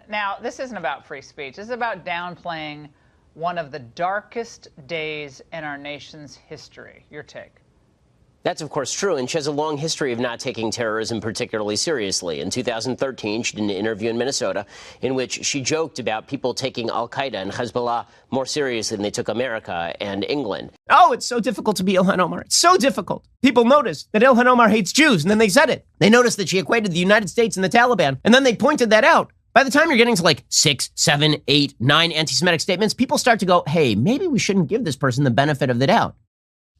now this isn't about free speech. This is about downplaying one of the darkest days in our nation's history. Your take? That's, of course, true, and she has a long history of not taking terrorism particularly seriously. In 2013, she did an interview in Minnesota in which she joked about people taking al-Qaeda and Hezbollah more seriously than they took America and England. Oh, it's so difficult to be Ilhan Omar. It's so difficult. People noticed that Ilhan Omar hates Jews, and then they said it. They noticed that she equated the United States and the Taliban, and then they pointed that out. By the time you're getting to like 6, 7, 8, 9 anti-Semitic statements, people start to go, hey, maybe we shouldn't give this person the benefit of the doubt.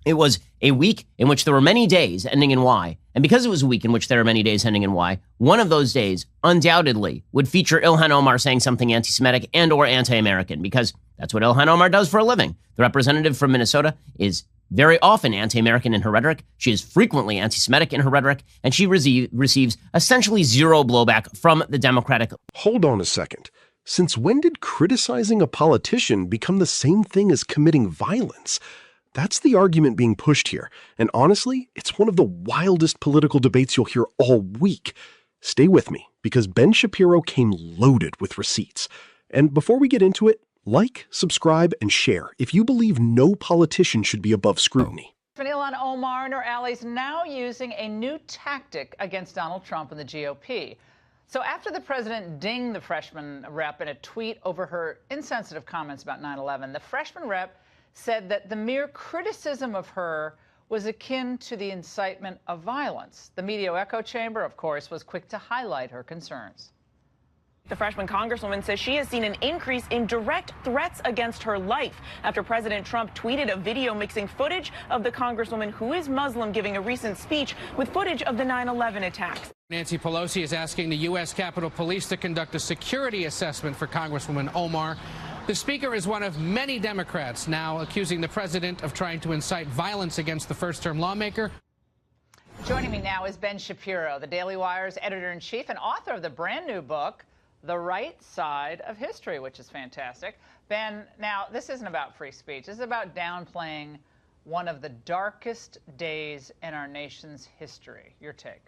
It was a week in which there were many days ending in Y. And because it was a week in which there are many days ending in Y, one of those days undoubtedly would feature Ilhan Omar saying something anti-Semitic and or anti-American, because that's what Ilhan Omar does for a living. The representative from Minnesota is very often anti-American in her rhetoric. She is frequently anti-Semitic in her rhetoric, and she receives essentially zero blowback from the Democratic. Hold on a second. Since when did criticizing a politician become the same thing as committing violence? That's the argument being pushed here. And honestly, it's one of the wildest political debates you'll hear all week. Stay with me, because Ben Shapiro came loaded with receipts. And before we get into it, like, subscribe, and share if you believe no politician should be above scrutiny. Ilhan Omar and her allies now using a new tactic against Donald Trump and the GOP. So after the president dinged the freshman rep in a tweet over her insensitive comments about 9/11, the freshman rep said that the mere criticism of her was akin to the incitement of violence. The media echo chamber, of course, was quick to highlight her concerns. The freshman congresswoman says she has seen an increase in direct threats against her life after President Trump tweeted a video mixing footage of the congresswoman, who is Muslim, giving a recent speech with footage of the 9/11 attacks. Nancy Pelosi is asking the U.S. Capitol Police to conduct a security assessment for Congresswoman Omar. The speaker is one of many Democrats now accusing the president of trying to incite violence against the first-term lawmaker. Joining me now is Ben Shapiro, the Daily Wire's editor-in-chief and author of the brand new book, The Right Side of History, which is fantastic. Ben, now this isn't about free speech. This is about downplaying one of the darkest days in our nation's history. Your take?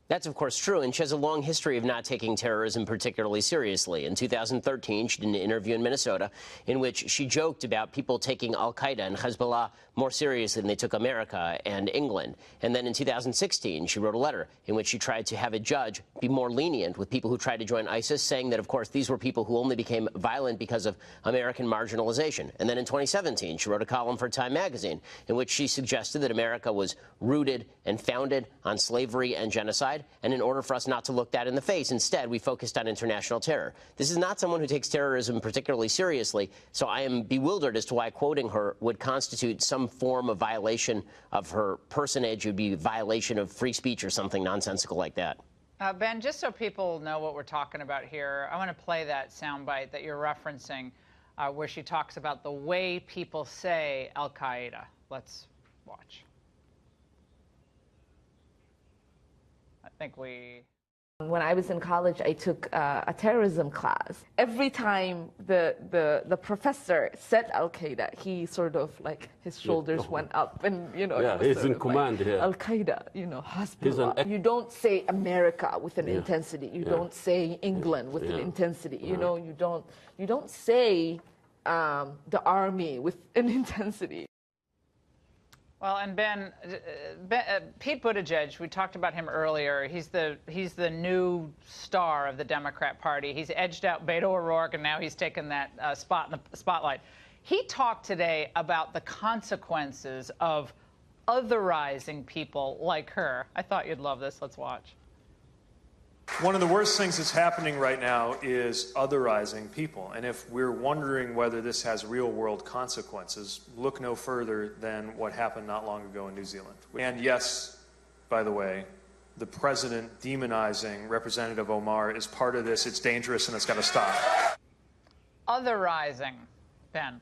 That's, of course, true, and she has a long history of not taking terrorism particularly seriously. In 2013, she did an interview in Minnesota in which she joked about people taking al-Qaeda and Hezbollah more seriously than they took America and England. And then in 2016, she wrote a letter in which she tried to have a judge be more lenient with people who tried to join ISIS, saying that, of course, these were people who only became violent because of American marginalization. And then in 2017, she wrote a column for Time magazine in which she suggested that America was rooted and founded on slavery and genocide. And in order for us not to look that in the face, instead, we focused on international terror. This is not someone who takes terrorism particularly seriously, so I am bewildered as to why quoting her would constitute some form of violation of her personage. It would be a violation of free speech or something nonsensical like that. Ben, just so people know what we're talking about here, I want to play that soundbite that you're referencing where she talks about the way people say al-Qaeda. Let's watch. I think we... When I was in college, I took a terrorism class. Every time the professor said Al-Qaeda, he sort of like his shoulders went up, and yeah, he's in command here. Al-Qaeda, Hezbollah. You don't say America with an intensity. You don't say England with an intensity. You don't say the army with an intensity. Well, and Ben, Pete Buttigieg, we talked about him earlier. He's the new star of the Democrat Party. He's edged out Beto O'Rourke, and now he's taken that spot in the spotlight. He talked today about the consequences of otherizing people like her. I thought you'd love this. Let's watch. One of the worst things that's happening right now is otherizing people. And if we're wondering whether this has real-world consequences, look no further than what happened not long ago in New Zealand. And yes, by the way, the president demonizing Representative Omar is part of this. It's dangerous and it's got to stop. Otherizing, Ben.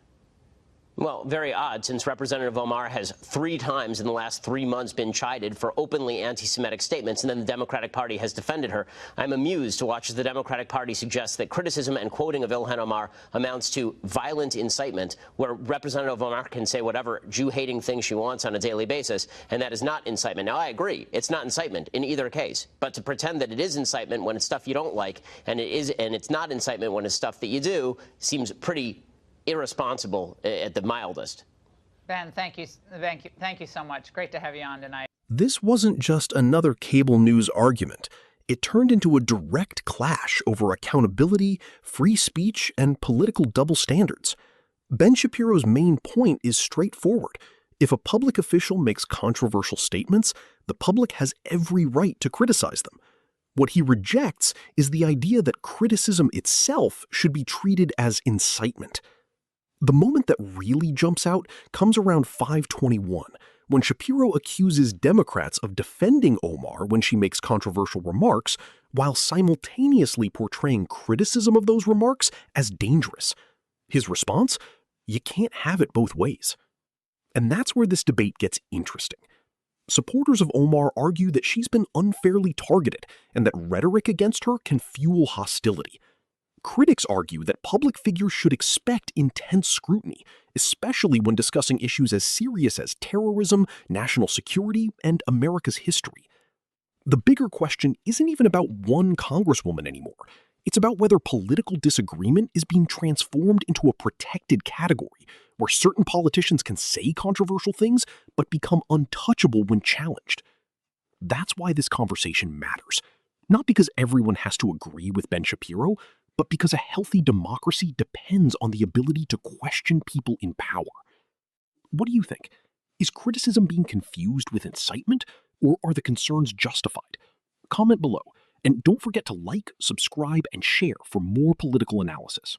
Well, very odd, since Representative Omar has 3 times in the last 3 months been chided for openly anti-Semitic statements, and then the Democratic Party has defended her. I'm amused to watch as the Democratic Party suggests that criticism and quoting of Ilhan Omar amounts to violent incitement, where Representative Omar can say whatever Jew-hating thing she wants on a daily basis, and that is not incitement. Now, I agree, it's not incitement in either case, but to pretend that it is incitement when it's stuff you don't like, and it's not incitement when it's stuff that you do, seems pretty irresponsible at the mildest. Ben, thank you so much. Great to have you on tonight. This wasn't just another cable news argument. It turned into a direct clash over accountability, free speech, and political double standards. Ben Shapiro's main point is straightforward. If a public official makes controversial statements, the public has every right to criticize them. What he rejects is the idea that criticism itself should be treated as incitement. The moment that really jumps out comes around 5:21, when Shapiro accuses Democrats of defending Omar when she makes controversial remarks, while simultaneously portraying criticism of those remarks as dangerous. His response? You can't have it both ways. And that's where this debate gets interesting. Supporters of Omar argue that she's been unfairly targeted and that rhetoric against her can fuel hostility. Critics argue that public figures should expect intense scrutiny, especially when discussing issues as serious as terrorism, national security, and America's history. The bigger question isn't even about one congresswoman anymore. It's about whether political disagreement is being transformed into a protected category, where certain politicians can say controversial things but become untouchable when challenged. That's why this conversation matters. Not because everyone has to agree with Ben Shapiro, but because a healthy democracy depends on the ability to question people in power. What do you think? Is criticism being confused with incitement, or are the concerns justified? Comment below, and don't forget to like, subscribe, and share for more political analysis.